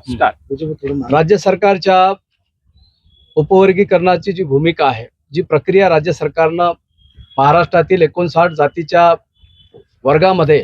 Start. राज्य सरकारच्या उपवर्गीकरणाची जी भूमिका आहे, जी प्रक्रिया राज्य सरकारनं महाराष्ट्रातील 59 जातीच्या वर्गामध्ये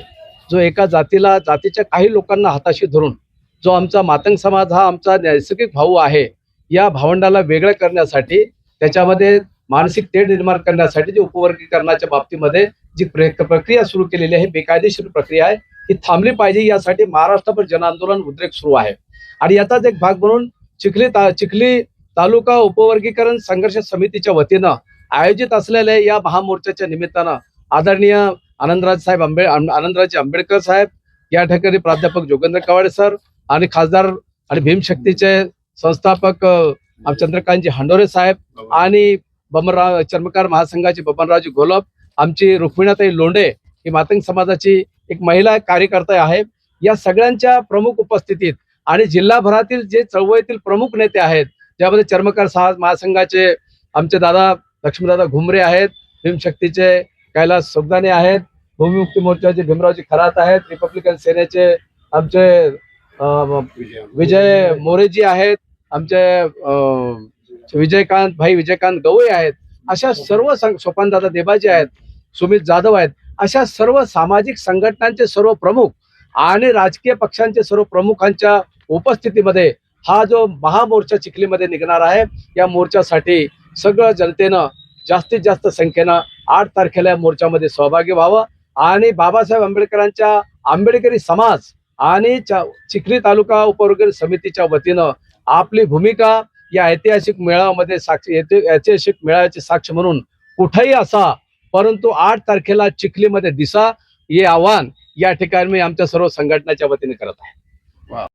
जो एका जातीच्या काही लोकांना हाताशी धरून जो आमचा मातंग समाज हा आमचा नैसर्गिक भाऊ आहे, या भावंडाला वेगळं करण्यासाठी त्याच्यामध्ये मानसिक तेढ निर्माण करण्यासाठी जी उपवर्गीकरणाच्या बाबतीमध्ये जी प्रक्रिया सुरू केलेली आहे, बेकायदेशीर प्रक्रिया आहे, ही थांबली पाहिजे। यासाठी महाराष्ट्रभर जनआंदोलन उद्रेक सुरू आहे आणि याचाच एक भाग म्हणून चिखली तालुका उपवर्गीकरण संघर्ष समितीच्या वतीनं आयोजित असलेल्या या महामोर्चाच्या निमित्तानं आदरणीय आनंदराजे आंबेडकर साहेब, या ठिकाणी प्राध्यापक जोगेंद्र कवाडे सर आणि खासदार आणि भीमशक्तीचे संस्थापक चंद्रकांतजी हंडोरे साहेब आणि चर्मकार महासंघाचे बबनरावजी घोलप, आमची रुक्मिणाताई लोंढे ही मातंग समाजाची एक महिला कार्यकर्ता आहे, या सगळ्यांच्या प्रमुख उपस्थितीत आणि जिल्हाभरातील जे चळवळीतील प्रमुख नेते आहेत, ज्यामध्ये चर्मकार महासंघाचे आमचे दादा लक्ष्मीदादा घुमरे आहेत, भीमशक्तीचे कैलास सोगदाने आहेत, भूमिमुक्ती मोर्चाचे भीमरावजी खरात आहेत, रिपब्लिकन सेनेचे आमचे विजय मोरेजी आहेत, आमचे विजयकांत गवई आहेत, अशा सर्व सोपानदादा देबाजी आहेत, सुमित जाधव आहेत, अशा सर्व सामाजिक संघटनांचे सर्व प्रमुख आणि राजकीय पक्षांचे सर्व प्रमुखांच्या उपस्थितीमध्ये हा जो महामोर्चा चिखलीमध्ये निघणार आहे, या मोर्चासाठी सगळं जनतेनं जास्तीत जास्त संख्येनं 8 तारखेला या मोर्चामध्ये सहभागी व्हावं आणि बाबासाहेब आंबेडकरांच्या आंबेडकरी समाज आणि चिखली तालुका उपवर्गीकरण समितीच्या वतीनं आपली भूमिका या ऐतिहासिक मेळाव्याची साक्ष म्हणून कुठेही असा, परंतु 8 तारखेला चिखलीमध्ये दिसा, हे आव्हान या ठिकाणी मी आमच्या सर्व संघटनाच्या वतीने करत आहे।